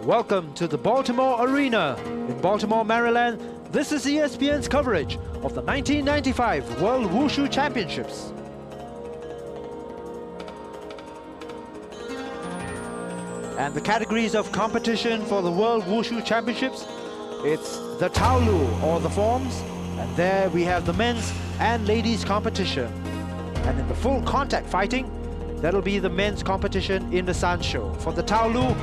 Welcome to the Baltimore Arena. In Baltimore, Maryland, this is ESPN's coverage of the 1995 World Wushu Championships. And the categories of competition for the World Wushu Championships, it's the Taolu, or the forms, and there we have the men's and ladies competition. And in the full contact fighting, that'll be the men's competition in the Sanshou. For the Taolu,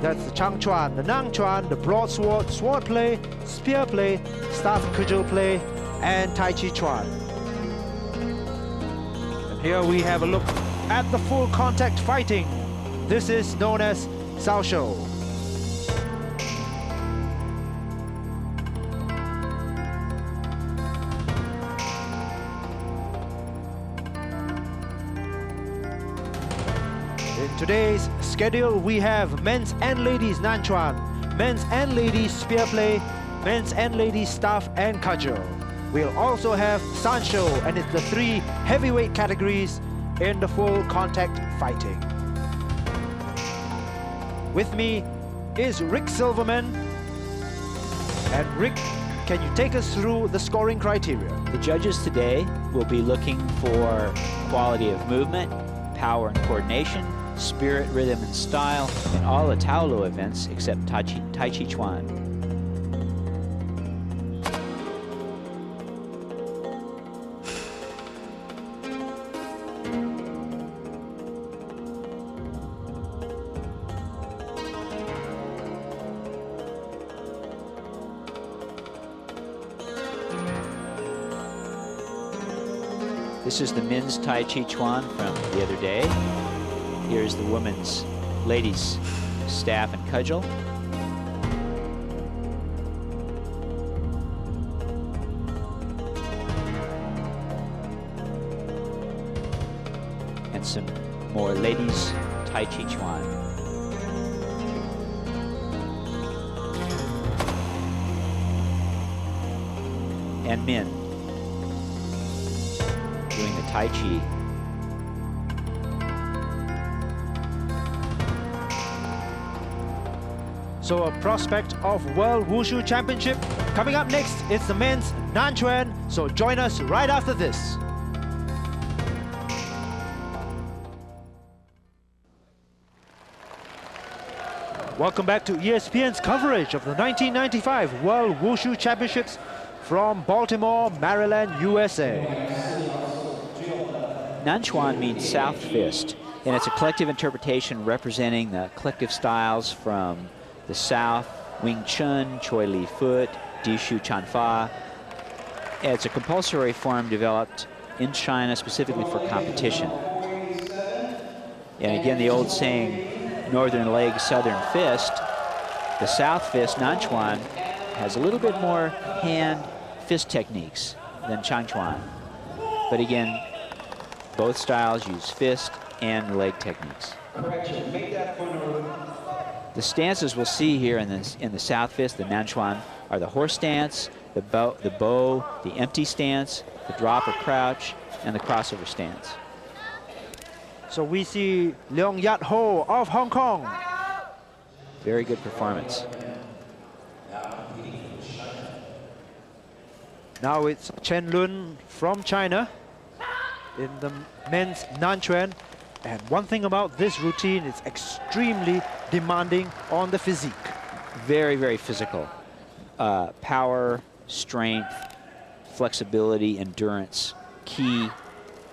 that's the changquan, the nanquan, the broadsword, sword play, spear play, staff cudgel play, and tai chi chuan. And here we have a look at the full contact fighting. This is known as Sanshou. In today's schedule, we have men's and ladies nanquan, men's and ladies spear play, men's and ladies staff and cudgel. We'll also have Sanshou, and it's the 3 heavyweight categories in the full contact fighting. With me is Rick Silverman. And Rick, can you take us through the scoring criteria? The judges today will be looking for quality of movement, power and coordination, spirit, rhythm, and style in all the Taolu events except Tai Chi Chuan. This is the men's Tai Chi Chuan from the other day. Here's the women's, ladies' staff and cudgel. And some more ladies' Tai Chi Chuan. And men doing the Tai Chi. So a prospect of World Wushu Championship. Coming up next, it's the men's nanquan, so join us right after this. Welcome back to ESPN's coverage of the 1995 World Wushu Championships from Baltimore, Maryland, USA. Nanquan means south fist, and it's a collective interpretation representing the collective styles from the South, Wing Chun, Choi Li Foot, Dishu Chan Fa. It's a compulsory form developed in China specifically for competition. And again, the old saying, northern leg, southern fist. The south fist, nanquan, has a little bit more hand fist techniques than changquan. But again, both styles use fist and leg techniques. The stances we'll see here in the south fist, the nanquan, are the horse stance, the bow, the empty stance, the drop or crouch, and the crossover stance. So we see Leong Yat Ho of Hong Kong. Very good performance. Now it's Chen Lun from China in the men's nanquan. And one thing about this routine, it's extremely demanding on the physique. Very, very physical. Power, strength, flexibility, endurance, key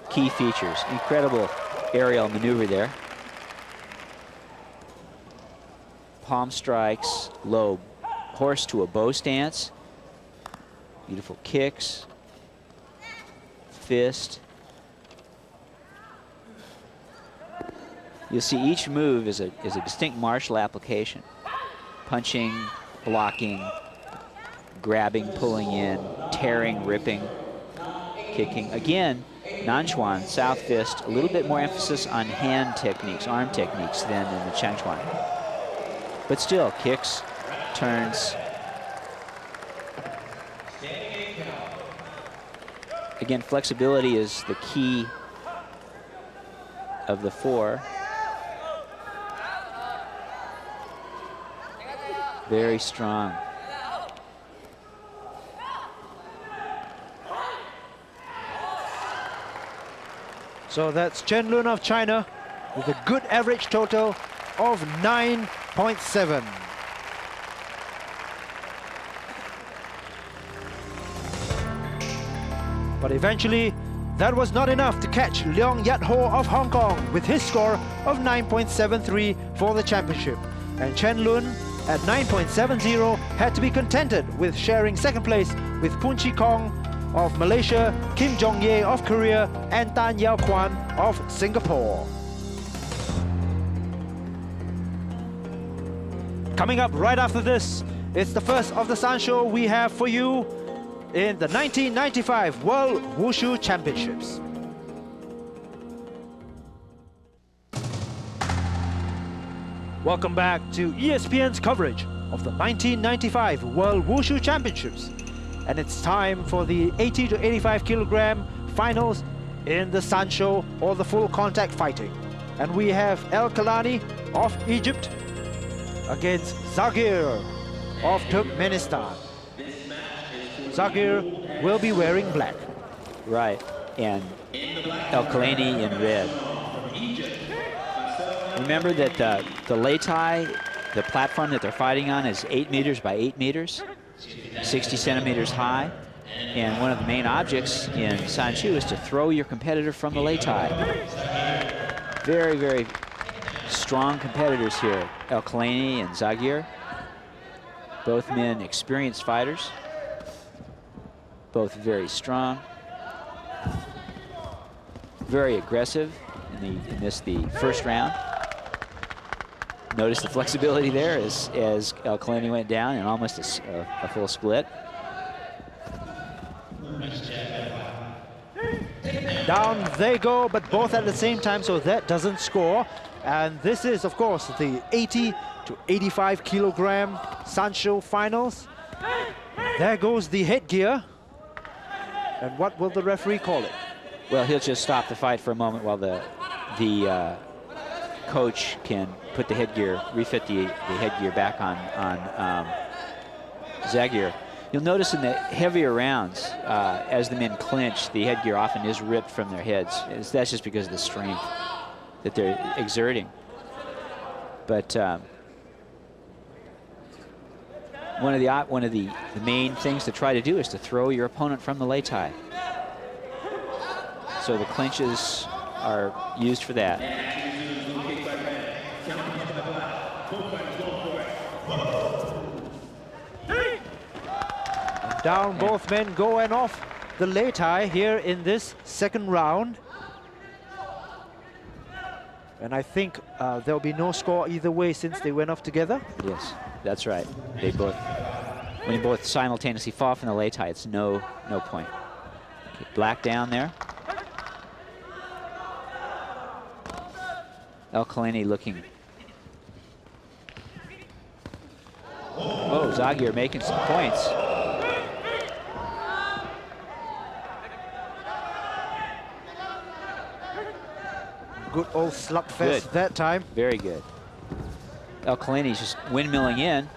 features. Incredible aerial maneuver there. Palm strikes, low horse to a bow stance. Beautiful kicks, fist. You'll see each move is a distinct martial application. Punching, blocking, grabbing, pulling in, tearing, ripping, kicking. Again, nanquan, south fist, a little bit more emphasis on hand techniques, arm techniques than in the changquan. But still, kicks, turns. Again, flexibility is the key of the 4. Very strong. So that's Chen Lun of China with a good average total of 9.7. But eventually, that was not enough to catch Leong Yat Ho of Hong Kong with his score of 9.73 for the championship. And Chen Lun at 9.70 had to be contented with sharing second place with Poon Chee Kong of Malaysia, Kim Jong Ye of Korea, and Tan Yao Kwan of Singapore. Coming up right after this, it's the first of the Sanshou we have for you in the 1995 World Wushu Championships. Welcome back to ESPN's coverage of the 1995 World Wushu Championships. And it's time for the 80 to 85 kilogram finals in the Sanshou, or the full contact fighting. And we have El Kalani of Egypt against Zagir of Turkmenistan. Zagir will be wearing black. Right, and El Kalani in red. Remember that the lei tai, the platform that they're fighting on, is 8 meters by 8 meters, 60 centimeters high. And one of the main objects in Sanshou is to throw your competitor from the lei tai. Very, very strong competitors here, El Kalani and Zagir. Both men experienced fighters. Both very strong, very aggressive in the first round. Notice the flexibility there as El Kalani went down and almost a full split. Down they go, but both at the same time, so that doesn't score. And this is, of course, the 80 to 85 kilogram Sanshou finals. There goes the headgear. And what will the referee call it? Well, he'll just stop the fight for a moment while the coach can put the headgear, refit the headgear back on Zagir. You'll notice in the heavier rounds, as the men clinch, the headgear often is ripped from their heads. That's just because of the strength that they're exerting. But one of the main things to try to do is to throw your opponent from the lei tai. So the clinches are used for that. And down both men go and off the lei tai here in this second round. And I think there'll be no score either way since they went off together. Yes, that's right. They both, when you both simultaneously fall from the lei tai, it's no point. Okay, black down there. El Kalani looking. Oh, Zagir making some points. Good old slugfest that time. Very good. El Kalani's just windmilling in.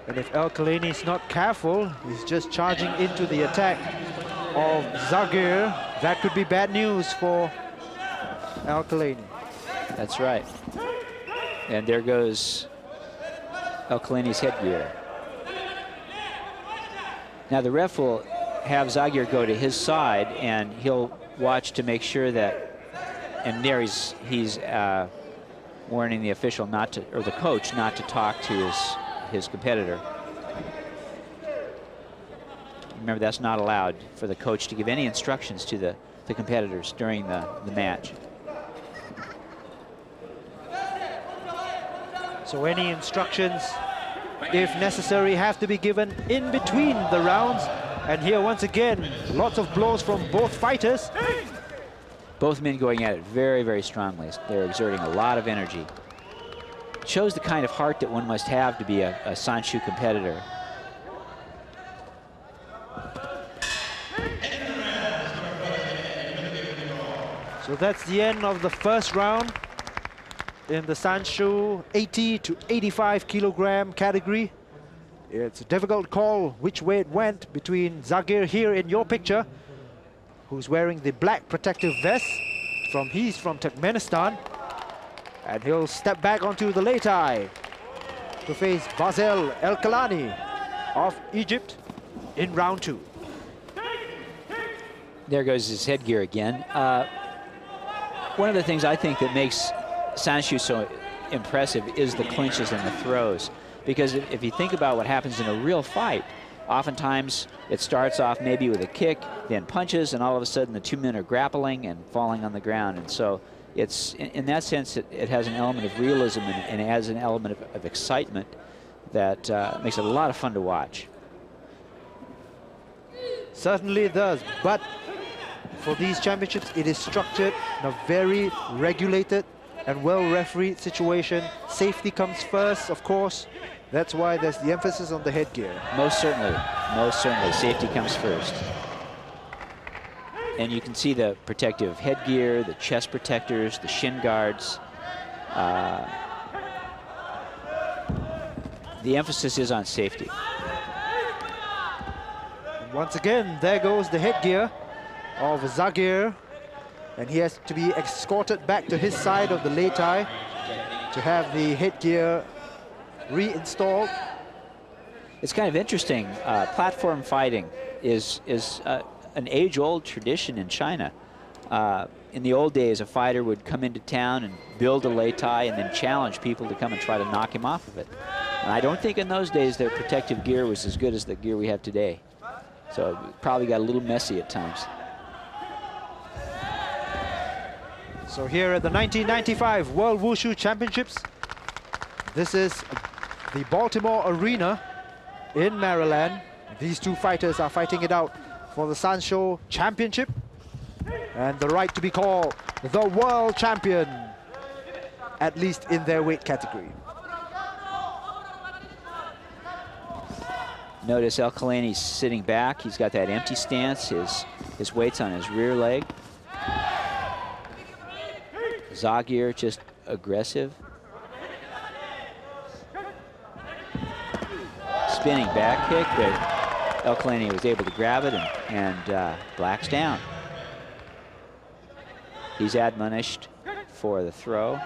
And if El Kalani's not careful, he's just charging into the attack of Zagir. That could be bad news for El Kalani. That's right. And there goes El Kalani's headgear. Now the ref will have Zagir go to his side, and he'll watch to make sure that, and there he's warning the official not to, or the coach not to talk to his competitor. Remember, that's not allowed for the coach to give any instructions to the competitors during the match. So any instructions, if necessary, have to be given in between the rounds. And here, once again, lots of blows from both fighters. Both men going at it very, very strongly. They're exerting a lot of energy. It shows the kind of heart that one must have to be a Sanshou competitor. So that's the end of the first round. in the Sanshou 80 to 85 kilogram category. It's a difficult call which way it went between Zagir here in your picture, who's wearing the black protective vest. He's from Turkmenistan. And he'll step back onto the lei tai to face Basel El-Kalani of Egypt in round 2. There goes his headgear again. One of the things I think that makes Sanshou so impressive is the clinches and the throws. Because if you think about what happens in a real fight, oftentimes it starts off maybe with a kick, then punches, and all of a sudden the two men are grappling and falling on the ground. And so it's, in that sense, it has an element of realism and it has an element of excitement that makes it a lot of fun to watch. Certainly it does, but for these championships, it is structured in a very regulated and well-refereed situation. Safety comes first, of course. That's why there's the emphasis on the headgear. Most certainly, safety comes first. And you can see the protective headgear, the chest protectors, the shin guards. The emphasis is on safety. And once again, there goes the headgear of Zagir, and he has to be escorted back to his side of the lei tai to have the headgear reinstalled. It's kind of interesting. Platform fighting is an age-old tradition in China. In the old days, a fighter would come into town and build a lei tai and then challenge people to come and try to knock him off of it. And I don't think in those days their protective gear was as good as the gear we have today. So it probably got a little messy at times. So here at the 1995 World Wushu Championships, this is the Baltimore Arena in Maryland. These two fighters are fighting it out for the Sanshou Championship and the right to be called the world champion, at least in their weight category. Notice El-Kalani's sitting back. He's got that empty stance. His weight's on his rear leg. Zagir just aggressive. Spinning back kick, but El-Kalani was able to grab it and Black's down. He's admonished for the throw.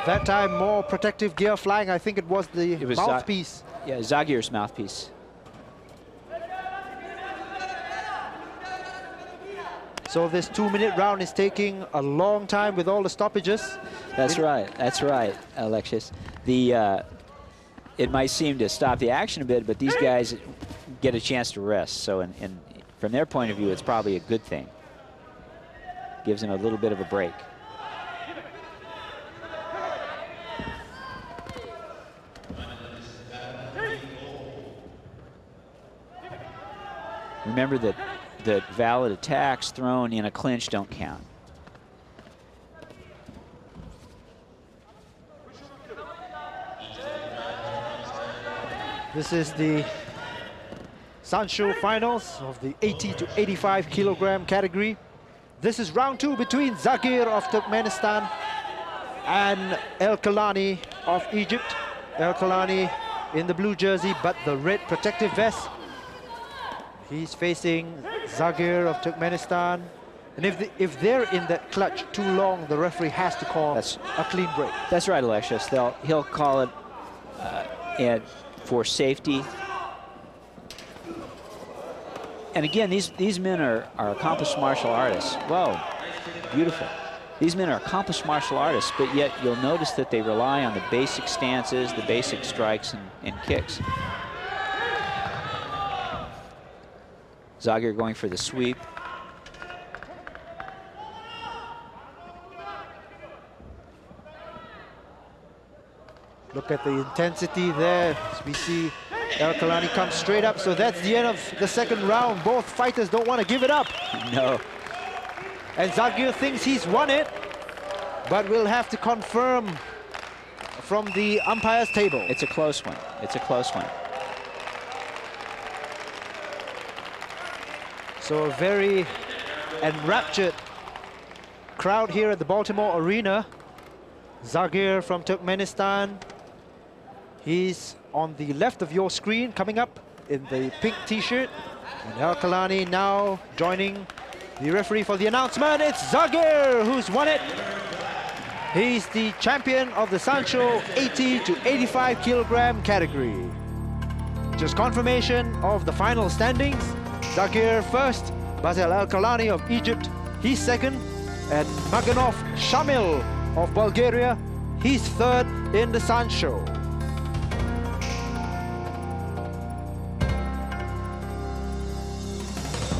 That time, more protective gear flying. I think it was the mouthpiece. Yeah, Zagir's mouthpiece. So this 2-minute round is taking a long time with all the stoppages. That's right, Alexius. It might seem to stop the action a bit, but these guys get a chance to rest. So from their point of view, it's probably a good thing. Gives them a little bit of a break. Remember that valid attacks thrown in a clinch don't count. This is the Sanshou finals of the 80 to 85 kilogram category. This is round 2 between Zagir of Turkmenistan and El-Kalani of Egypt. El-Kalani in the blue jersey, but the red protective vest. He's facing Zagir of Turkmenistan. And if they're in that clutch too long, the referee has to call a clean break. That's right, Alexius. He'll call it for safety. And again, these men are accomplished martial artists. Whoa, beautiful. These men are accomplished martial artists, but yet you'll notice that they rely on the basic stances, the basic strikes and kicks. Zagir going for the sweep. Look at the intensity there. As we see El-Kalani come straight up. So that's the end of the second round. Both fighters don't want to give it up. No. And Zagir thinks he's won it, but we'll have to confirm from the umpire's table. It's a close one. It's a close one. So a very enraptured crowd here at the Baltimore Arena. Zagir from Turkmenistan. He's on the left of your screen, coming up in the pink t-shirt. And Al-Kalani now joining the referee for the announcement. It's Zagir who's won it. He's the champion of the Sanshou 80 to 85 kilogram category. Just confirmation of the final standings. Zagir first, Basel Al-Kalani of Egypt, he's second, and Maganov Shamil of Bulgaria, he's third in the Sanshou.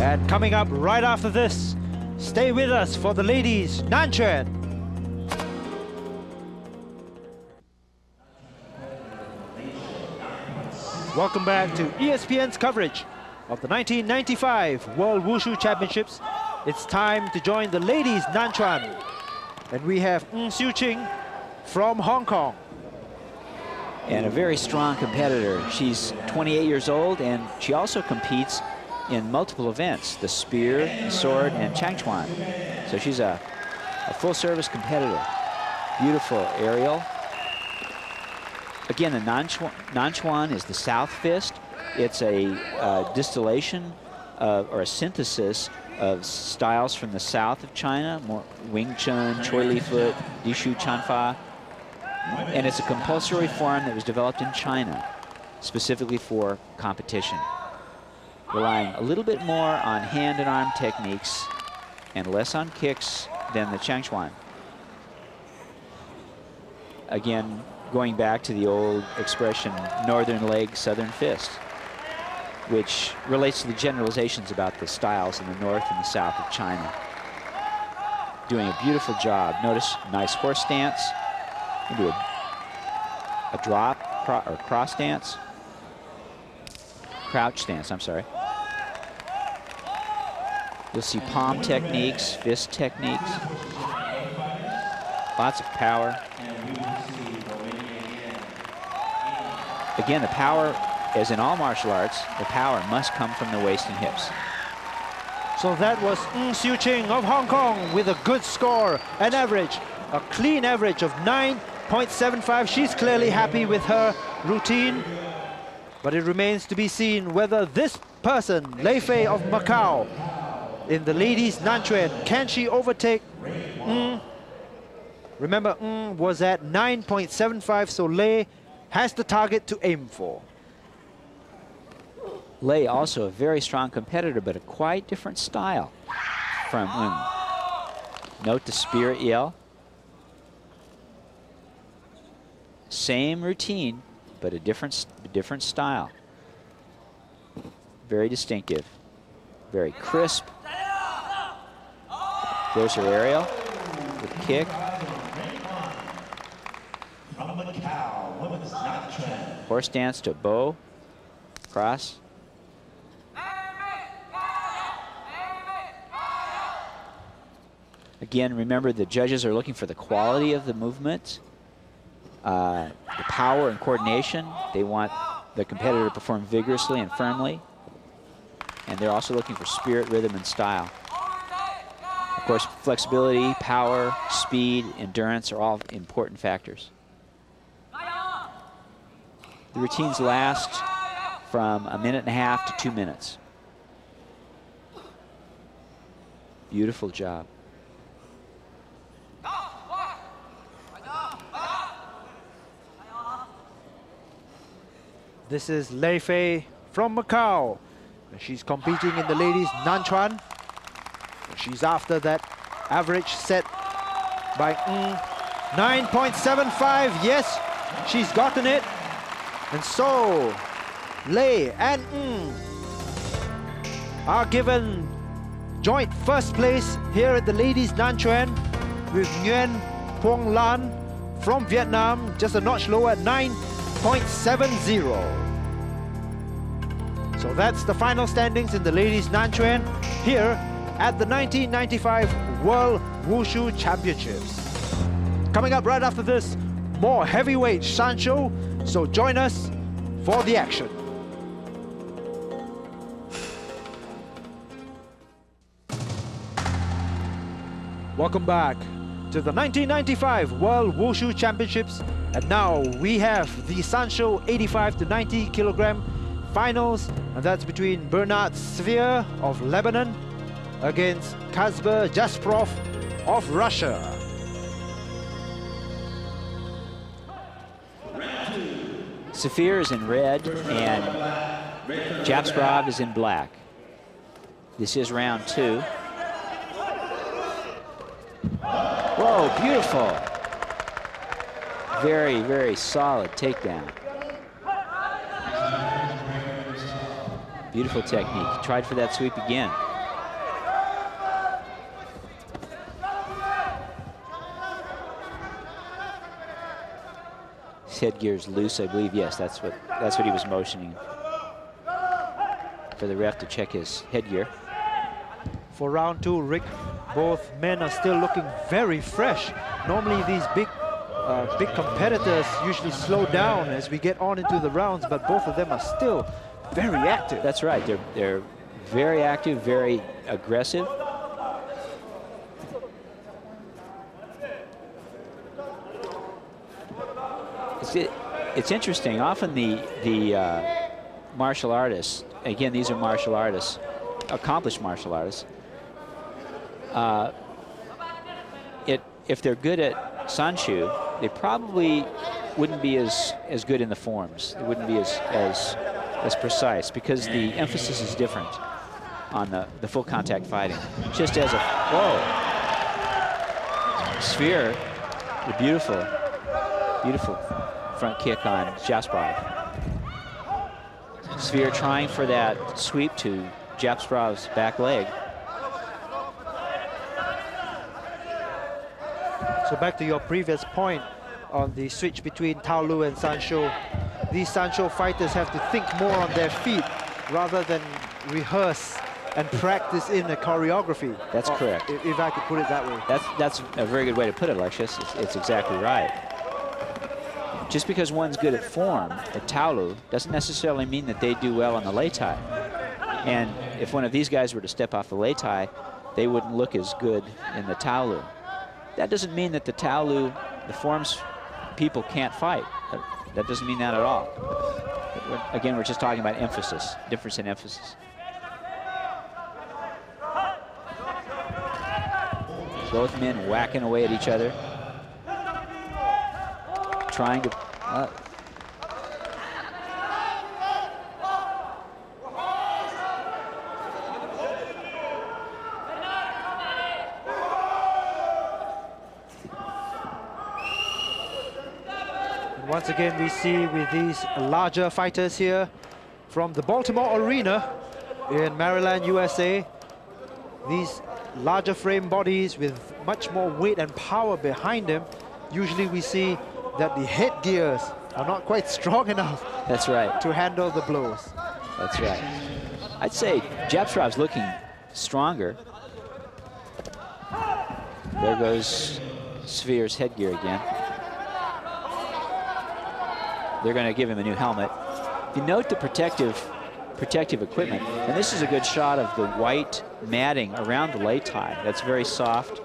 And coming up right after this, stay with us for the ladies' nanquan. Welcome back to ESPN's coverage of the 1995 World Wushu Championships. It's time to join the ladies' nanquan. And we have nsho from Hong Kong. And a very strong competitor. She's 28 years old, and she also competes in multiple events, the spear, the sword, and changquan. So she's a full-service competitor. Beautiful aerial. Again, the nanquan is the south fist. It's a distillation or a synthesis of styles from the south of China, more Wing Chun, Choi Li Foot, Dishu Chanfa. And it's a compulsory form that was developed in China, specifically for competition, relying a little bit more on hand and arm techniques and less on kicks than the changquan. Again, going back to the old expression, northern leg, southern fist, which relates to the generalizations about the styles in the north and the south of China. Doing a beautiful job. Notice, nice horse stance, into a drop or cross stance, crouch stance, I'm sorry. You'll see palm techniques, fist techniques, lots of power. Again, the power, as in all martial arts, the power must come from the waist and hips. So that was nsho of Hong Kong with a good score, an average, a clean average of 9.75. She's clearly happy with her routine, but it remains to be seen whether this person, Lei Fei of Macau, in the ladies' nanquan, can she overtake Remember, was at 9.75, so Lei has the target to aim for. Lei also a very strong competitor, but a quite different style from Note the spirit yell. Same routine, but a different style. Very distinctive, very crisp. There's her aerial with kick. Horse stance to bow, cross. Again, remember the judges are looking for the quality of the movement, the power and coordination. They want the competitor to perform vigorously and firmly. And they're also looking for spirit, rhythm, and style. Of course, flexibility, power, speed, endurance are all important factors. The routines last from 1.5 minutes to 2 minutes. Beautiful job. This is Lei Fei from Macau. She's competing in the ladies' nanquan. She's after that average set by 9.75. Yes, she's gotten it. And so, Lei and are given joint first place here at the ladies' nanquan with Nguyen Phuong Lan from Vietnam, just a notch lower at 9.70. So that's the final standings in the ladies' nanquan here at the 1995 World Wushu Championships. Coming up right after this, more heavyweight Sanshou, so join us for the action. Welcome back to the 1995 World Wushu Championships. And now we have the Sanshou 85 to 90 kilogram finals. And that's between Bernard Svir of Lebanon against Kazber Jasprov of Russia. Safir is in red and Jasprov is in black. This is round 2. Whoa, beautiful. Very, very solid takedown. Beautiful technique. Tried for that sweep again. His headgear's loose, I believe. Yes, that's what he was motioning for the ref to check his headgear. For round 2, Rick, both men are still looking very fresh. Normally these big competitors usually slow down as we get on into the rounds, but both of them are still very active. That's right. They're very active, very aggressive. It's interesting. Often the martial artists, again, these are martial artists, accomplished martial artists. If they're good at Sanshou, they probably wouldn't be as good in the forms. They wouldn't be as precise because the emphasis is different on the full contact fighting. Just as a Sphere, the beautiful front kick on Jasprov. Sphere trying for that sweep to Jasprov's back leg. So back to your previous point on the switch between Taolu and Sanshou. These Sanshou fighters have to think more on their feet rather than rehearse and practice in a choreography. That's correct. If I could put it that way. That's a very good way to put it, Alexius. It's exactly right. Just because one's good at form, at Taolu, doesn't necessarily mean that they do well on the lei tai. And if one of these guys were to step off the lei tai, they wouldn't look as good in the Taolu. That doesn't mean that the Taolu, the forms people can't fight. That doesn't mean that at all. Again, we're just talking about emphasis, difference in emphasis. Both men whacking away at each other. Trying to... Once again, we see with these larger fighters here from the Baltimore Arena in Maryland, USA, these larger frame bodies with much more weight and power behind them. Usually we see that the headgears are not quite strong enough. That's right. To handle the blows. That's right. I'd say Jasprov's looking stronger. There goes Sphere's headgear again. They're going to give him a new helmet. If you note the protective equipment, and this is a good shot of the white matting around the lei tai. That's very soft.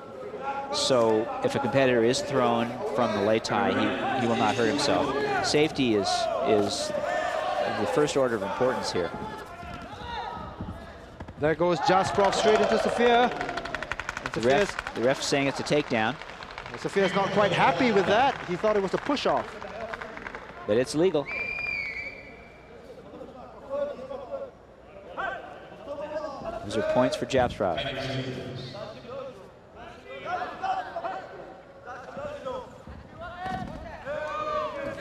So if a competitor is thrown from the lei tai, he will not hurt himself. Safety is the first order of importance here. There goes Jasprov straight into Safir. The ref saying it's a takedown. Well, Safir's not quite happy with that. He thought it was a push-off. But it's legal. Those are points for Jasprov.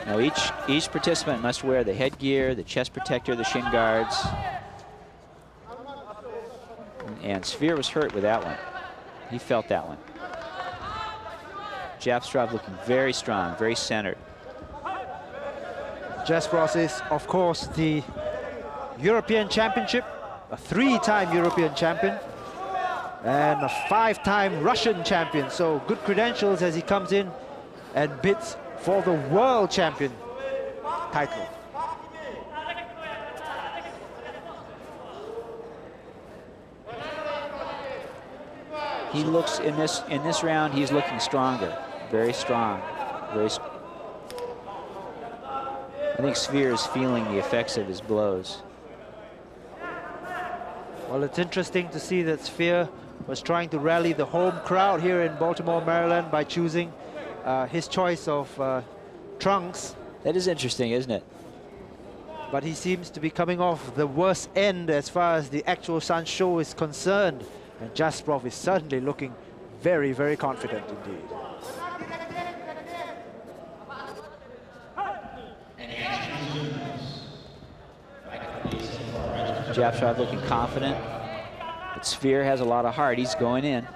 Now each participant must wear the headgear, the chest protector, the shin guards. And Sphere was hurt with that one. He felt that one. Jasprov looking very strong, very centered. Jasprov is, of course, the European Championship, a 3-time European champion, and a 5-time Russian champion. So good credentials as he comes in and bids for the World Champion title. He looks in this round. He's looking stronger, very strong, I think Sphere is feeling the effects of his blows. Well, it's interesting to see that Sphere was trying to rally the home crowd here in Baltimore, Maryland by choosing his choice of trunks. That is interesting, isn't it? But he seems to be coming off the worst end as far as the actual Sanshou is concerned. And Jasprov is certainly looking very, very confident indeed. Jasprov looking confident. But Sphere has a lot of heart. He's going in.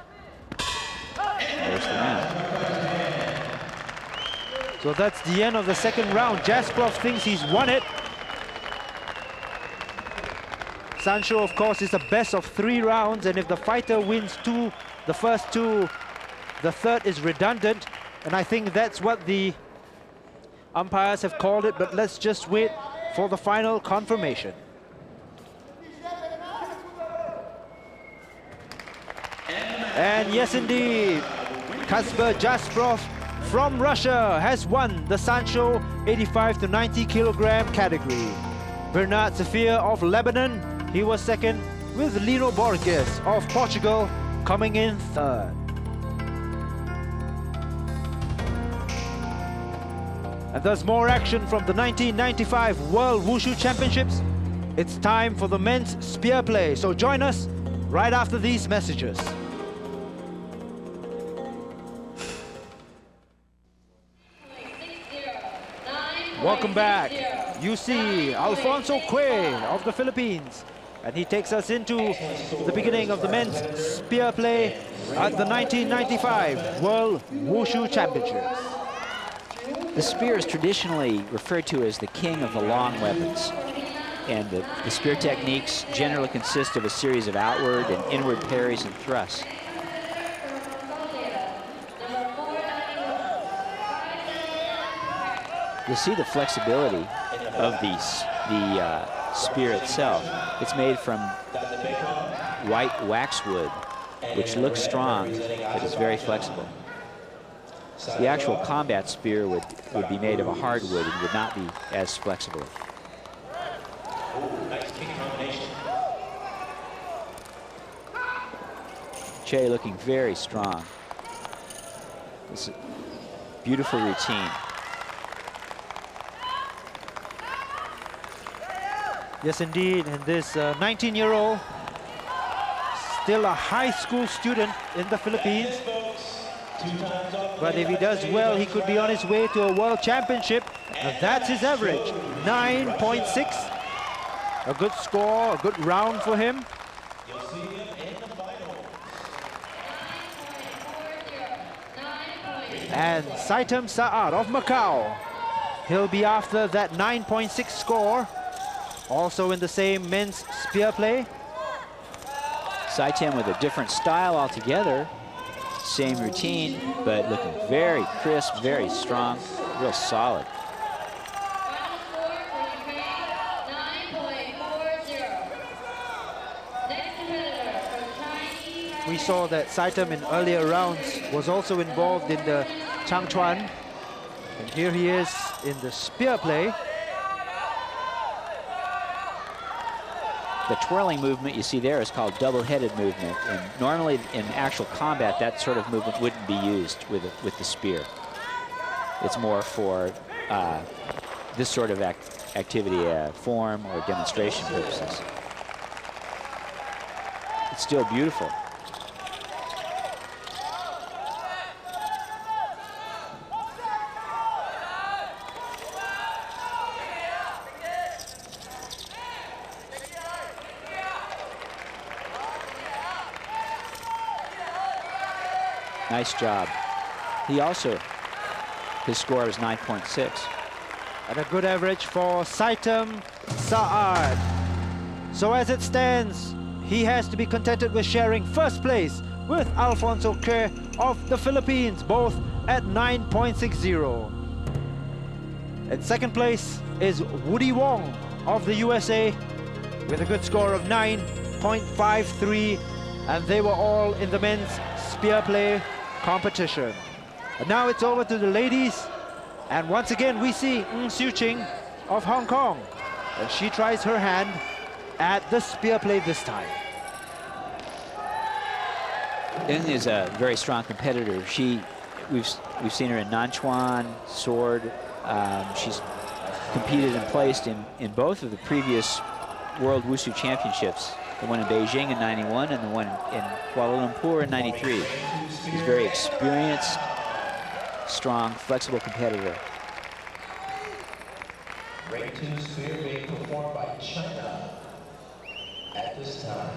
There's the round. So that's the end of the second round. Jasprov thinks he's won it. Sanshou, of course, is the best of 3 rounds, and if the fighter wins the first 2, the third is redundant, and I think that's what the umpires have called it, but let's just wait for the final confirmation. And yes, indeed, Kasper Jasprov from Russia has won the Sanshou 85 to 90 kilogram category. Bernard Zafir of Lebanon, he was second, with Lino Borges of Portugal coming in third. And there's more action from the 1995 World Wushu Championships. It's time for the men's spear play, so join us right after these messages. Welcome back. You see Alfonso Que of the Philippines, and he takes us into the beginning of the men's spear play at the 1995 World Wushu Championships. The spear is traditionally referred to as the king of the long weapons, and the spear techniques generally consist of a series of outward and inward parries and thrusts. You'll see the flexibility of the spear itself. It's made from white waxwood, which looks strong, but is very flexible. The actual combat spear would be made of a hardwood and would not be as flexible. Che looking very strong. It's a beautiful routine. Yes, indeed, and this 19-year-old, still a high school student in the Philippines. But if he does well, he could be on his way to a world championship. And that's his average, 9.6. A good score, a good round for him. And Saitem Saad of Macau, he'll be after that 9.6 score. Also in the same men's spear play. Saitem with a different style altogether. Same routine, but looking very crisp, very strong, real solid. We saw that Saitem in earlier rounds was also involved in the Changchuan. And here he is in the spear play. The twirling movement you see there is called double-headed movement, and normally in actual combat that sort of movement wouldn't be used with the spear. It's more for this sort of activity, form or demonstration purposes. It's still beautiful. Nice job. He also, his score is 9.6. And a good average for Saitem Saad. So as it stands, he has to be contented with sharing first place with Alfonso Que of the Philippines, both at 9.60. And second place is Woody Wong of the USA with a good score of 9.53. and they were all in the men's spear play competition. And now it's over to the ladies, and once again we see Nsho of Hong Kong, and she tries her hand at the spear play this time. Ng is a very strong competitor. We've seen her in nanquan, sword. She's competed and placed in both of the previous World Wushu Championships, the one in Beijing in '91 and the one in Kuala Lumpur in '93. She's very experienced, strong, flexible competitor. Grade 2 spear being performed by China at this time.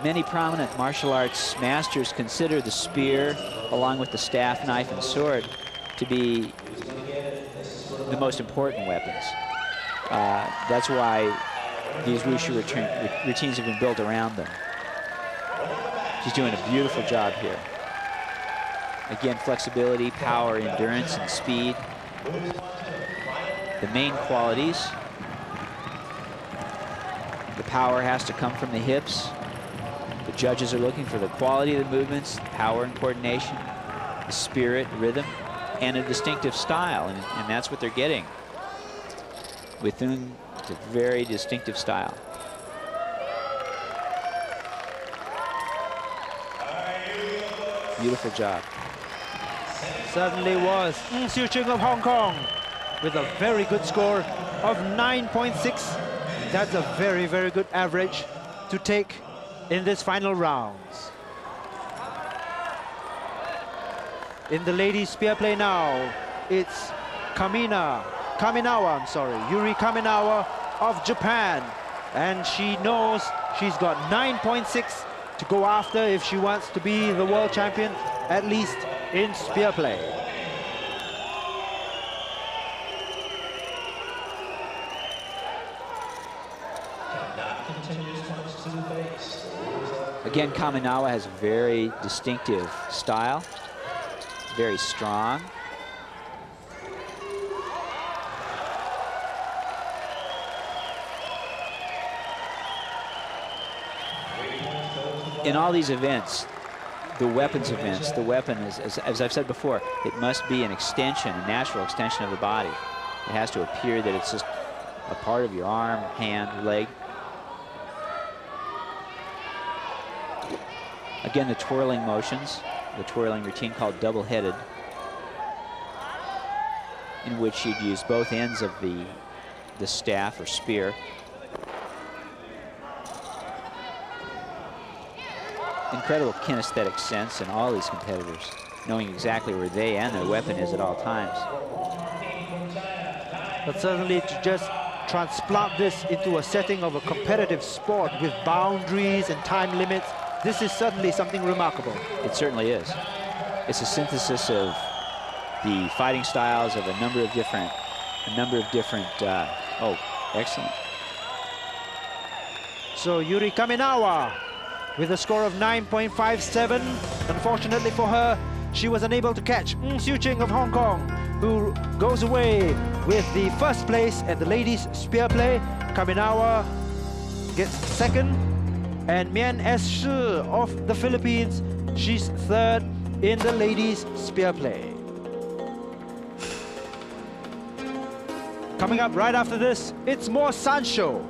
Many prominent martial arts masters consider the spear, along with the staff, knife, and sword, to be the most important weapons. That's why these wushu routines have been built around them. She's doing a beautiful job here. Again, flexibility, power, endurance, and speed. The main qualities. The power has to come from the hips. The judges are looking for the quality of the movements, power and coordination, the spirit, rhythm, and a distinctive style, and that's what they're getting. With Ng, it's a very distinctive style. Beautiful job. Certainly was. Nsho of Hong Kong with a very good score of 9.6. That's a very, very good average to take in this final rounds. In the ladies spear play now, it's Yuri Kaminawa of Japan, and she knows she's got 9.6 to go after if she wants to be the world champion, at least in spear play. Again, Kaminawa has a very distinctive style, very strong. In all these events, the weapons events, the weapon is, as I've said before, it must be an extension, a natural extension of the body. It has to appear that it's just a part of your arm, hand, leg. Again, the twirling motions, the twirling routine called double-headed, in which you'd use both ends of the staff or spear. Incredible kinesthetic sense in all these competitors, knowing exactly where they and their weapon is at all times. But certainly to just transplant this into a setting of a competitive sport with boundaries and time limits, this is certainly something remarkable. It certainly is. It's a synthesis of the fighting styles of a number of different, oh, excellent. So Yuri Kaminawa with a score of 9.57. Unfortunately for her, she was unable to catch Nsho of Hong Kong, who goes away with the first place at the ladies spear play. Kaminawa gets second, and Mian S. Shi of the Philippines, she's third in the ladies spear play. Coming up right after this, it's more Sanshou.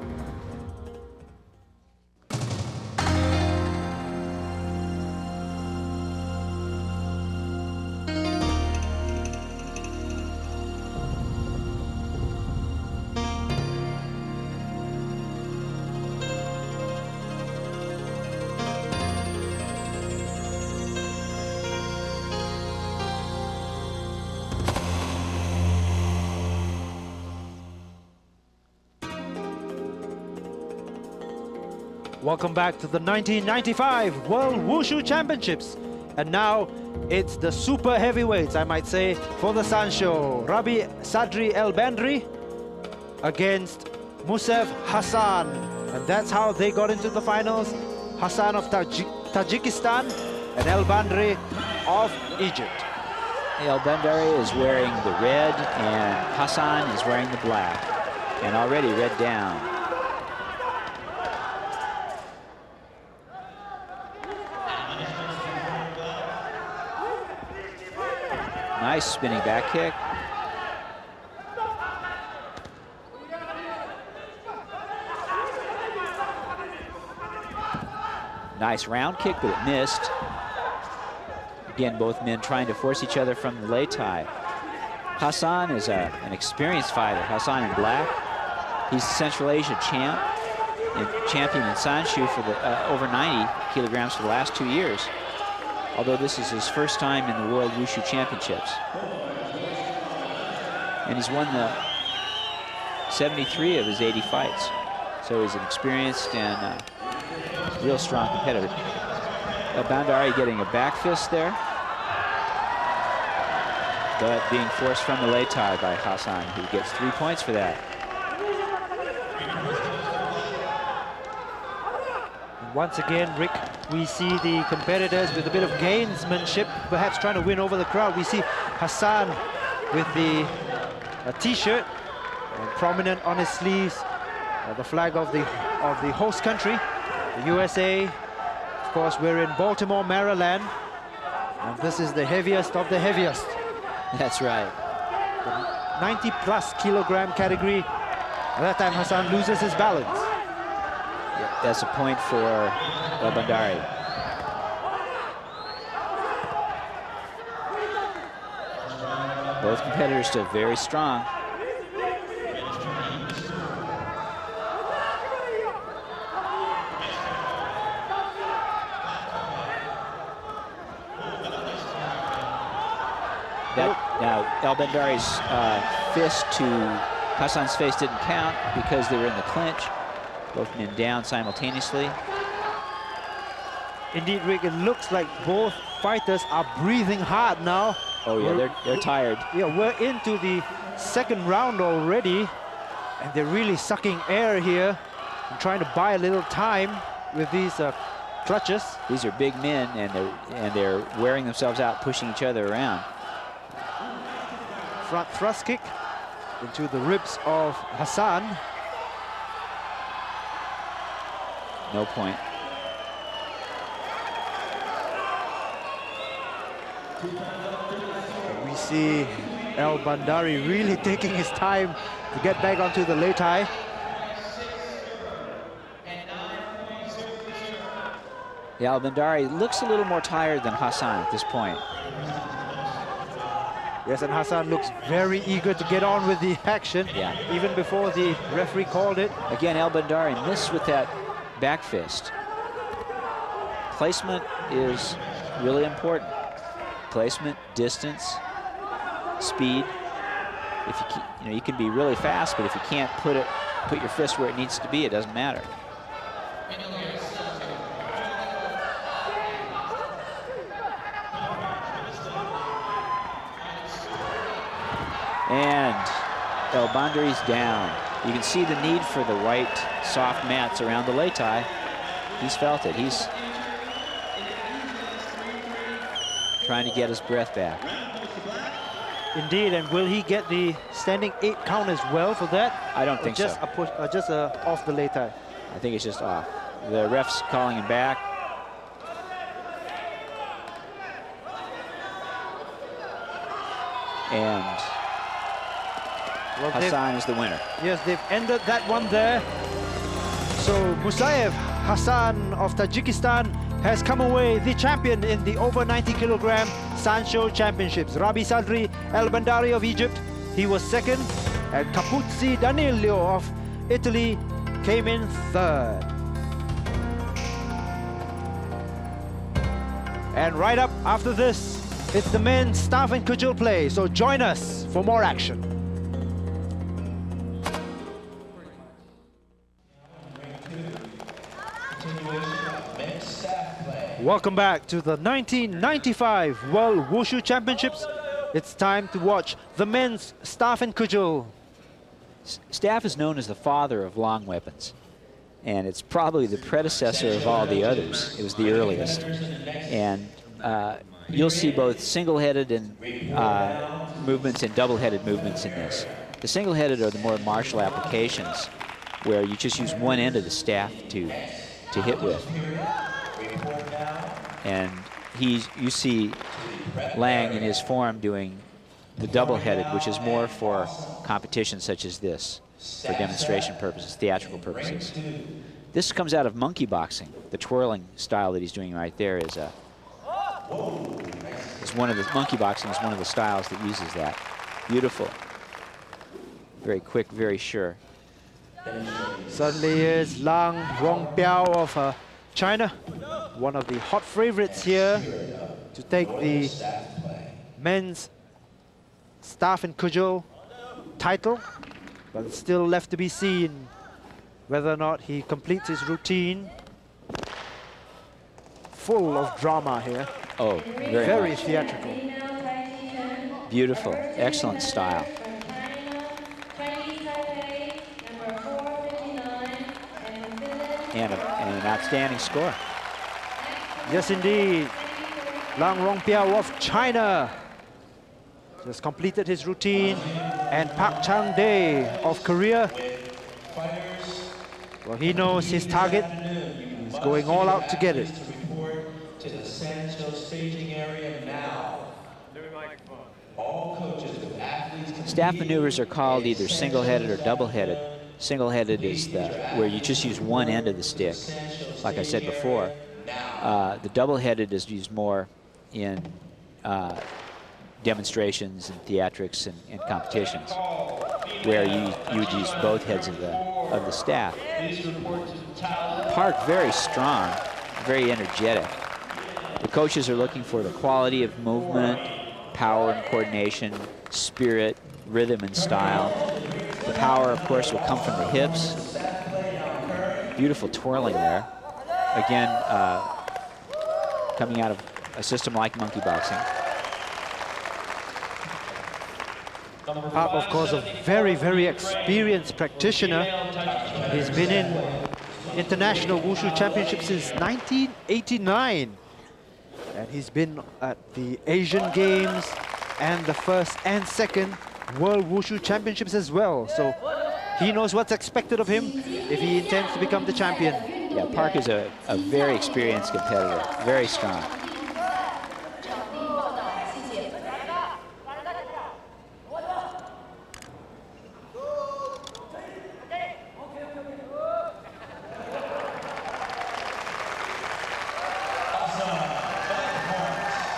Welcome back to the 1995 World Wushu Championships. And now it's the super heavyweights, I might say, for the Sanshou. Rabi Sadri El Bandri against Musef Hassan. And that's how they got into the finals. Hassan of Tajikistan and El Bandri of Egypt. El Bandari is wearing the red and Hassan is wearing the black. And already red down. Nice spinning back kick. Nice round kick, but it missed. Again, both men trying to force each other from the lei tai. Hassan is an experienced fighter. Hassan in black. He's the Central Asia champion in Sanshou for the over 90 kilograms for the last 2 years. Although this is his first time in the World Wushu Championships. And he's won the 73 of his 80 fights. So he's an experienced and real strong competitor. Bandari getting a back fist there, but being forced from the lei tai by Hassan, who gets 3 points for that. Once again, Rick, we see the competitors with a bit of gamesmanship, perhaps trying to win over the crowd. We see Hassan with the t-shirt, prominent on his sleeves, the flag of the host country, the USA. Of course, we're in Baltimore, Maryland, and this is the heaviest of the heaviest. That's right. The 90+ kilogram category. At that time, Hassan loses his balance. That's a point for Bandari. Both competitors still very strong. Now, Bandari's fist to Hassan's face didn't count because they were in the clinch. Both men down simultaneously. Indeed, Rick, it looks like both fighters are breathing hard now. Oh yeah, they're tired. Yeah, we're into the second round already, and they're really sucking air here and trying to buy a little time with these clutches. These are big men, and they're wearing themselves out, pushing each other around. Front thrust kick into the ribs of Hassan. No point. We see Bandari really taking his time to get back onto the lei tai. Yeah, Bandari looks a little more tired than Hassan at this point. Yes, and Hassan looks very eager to get on with the action, even before the referee called it. Again, Bandari missed with that back fist. Placement is really important. Placement, distance, speed. If you can be really fast, but if you can't put your fist where it needs to be, it doesn't matter. And Bandari's down. You can see the need for the white soft mats around the lei tai. He's felt it. He's trying to get his breath back. Indeed, and will he get the standing 8 count as well for that? I don't think just so. A push, just off the lei tai. I think it's just off. The ref's calling him back. And Hassan is the winner. Yes, they've ended that one there. So Musayev Hassan of Tajikistan has come away the champion in the over 90 kilogram Sanshou Championships. Rabi Sadri Bandari of Egypt, he was second, and Capuzzi Danilo of Italy came in third. And right up after this, it's the men's staff and cudgel play, so join us for more action. Welcome back to the 1995 World Wushu Championships. It's time to watch the men's staff and cudgel. Staff is known as the father of long weapons, and it's probably the predecessor of all the others. It was the earliest. And you'll see both single-headed and movements and double-headed movements in this. The single-headed are the more martial applications, where you just use one end of the staff to hit with. And you see Lang in his form doing the double-headed, which is more for competitions such as this, for demonstration purposes, theatrical purposes. This comes out of monkey boxing. The twirling style that he's doing right there is one of the monkey boxing is one of the styles that uses that. Beautiful. Very quick, very sure. Certainly is Lang Rongbiao of China, one of the hot favorites here to take the men's staff and cudgel title, but it's still left to be seen whether or not he completes his routine. Full of drama here. Oh, very theatrical. Beautiful, excellent style. And an outstanding score. Yes, indeed. Lang Rongbiao of China just completed his routine, and Park Chang-dae of Korea, well, he knows his target. He's going all out to get it. To the Sanshou staging area now. All coaches with athletes. Staff maneuvers are called either single-headed or double-headed. Single-headed is where you just use one end of the stick, like I said before. The double-headed is used more in demonstrations and theatrics and competitions, where you would use both heads of the staff. Park very strong, very energetic. The coaches are looking for the quality of movement, power and coordination, spirit, rhythm and style. The power, of course, will come from the hips. Beautiful twirling there. Again, coming out of a system like monkey boxing. Park, of course, a very, very experienced practitioner. He's been in International Wushu Championships since 1989. And he's been at the Asian Games and the first and second World Wushu Championships as well. So he knows what's expected of him if he intends to become the champion. Yeah, Park is a very experienced competitor, very strong.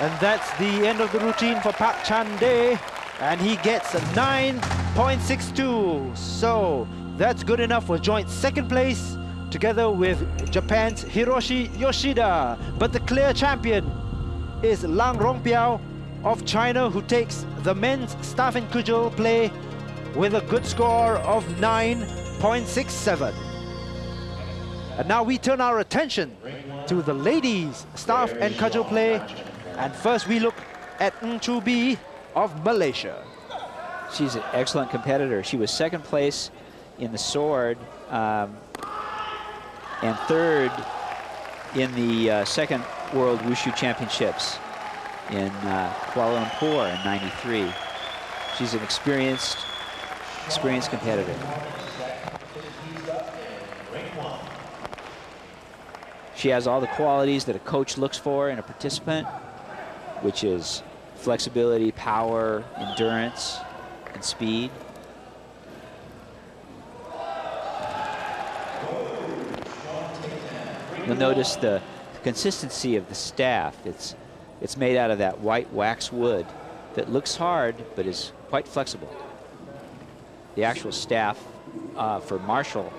And that's the end of the routine for Park Chan-dae, and he gets a 9.62. So that's good enough for joint second place together with Japan's Hiroshi Yoshida. But the clear champion is Lang Rongbiao of China, who takes the men's staff and cudgel play with a good score of 9.67. And now we turn our attention to the ladies' staff and cudgel play. And first we look at nsho of Malaysia. She's an excellent competitor. She was second place in the sword and third in the second World Wushu Championships in Kuala Lumpur in '93. She's an experienced competitor. She has all the qualities that a coach looks for in a participant, which is flexibility, power, endurance, and speed. You'll notice the consistency of the staff. It's made out of that white wax wood that looks hard but is quite flexible. The actual staff for martial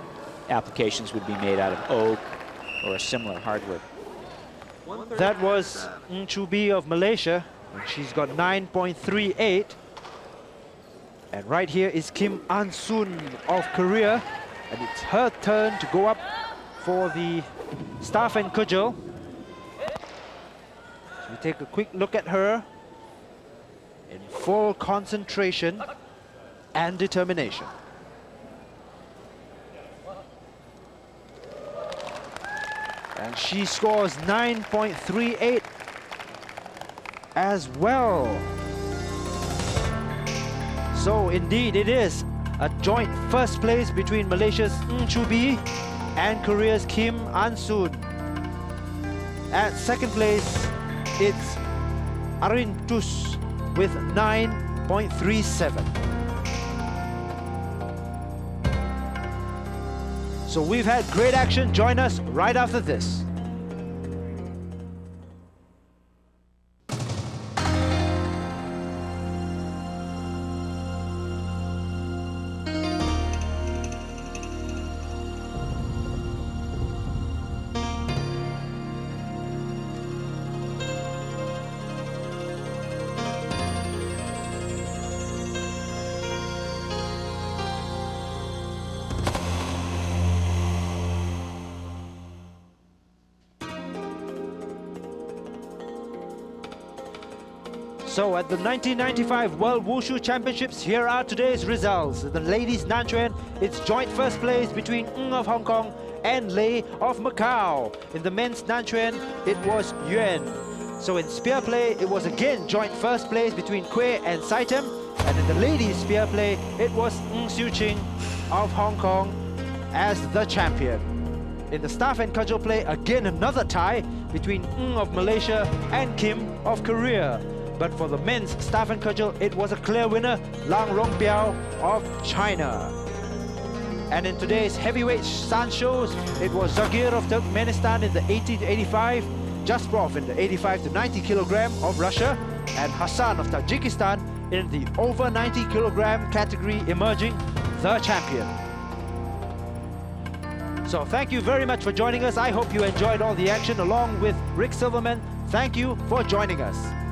applications would be made out of oak or a similar hardwood. That was nsho of Malaysia, and she's got 9.38. And right here is Kim An-soon of Korea, and it's her turn to go up for the staff and cudgel. So we take a quick look at her in full concentration and determination. And she scores 9.38 as well. So indeed it is a joint first place between Malaysia's nsho and Korea's Kim An-soon. At second place, it's Arintus with 9 0.37. So we've had great action. Join us right after this. So at the 1995 World Wushu Championships, here are today's results. The ladies nanquan, it's joint first place between Ng of Hong Kong and Lei of Macau. In the men's nanquan, it was Yuan. So in spear play, it was again joint first place between Kui and Saitem. And in the ladies spear play, it was Ng Xiuqing of Hong Kong as the champion. In the staff and cudgel play, again another tie between Ng of Malaysia and Kim of Korea. But for the men's staff and cudgel, it was a clear winner, Lang Rongbiao of China. And in today's heavyweight Sanshous, it was Zagir of Turkmenistan in the 80 to 85, Jasprov in the 85 to 90 kilogram of Russia, and Hassan of Tajikistan in the over 90 kilogram category, emerging the champion. So thank you very much for joining us. I hope you enjoyed all the action along with Rick Silverman. Thank you for joining us.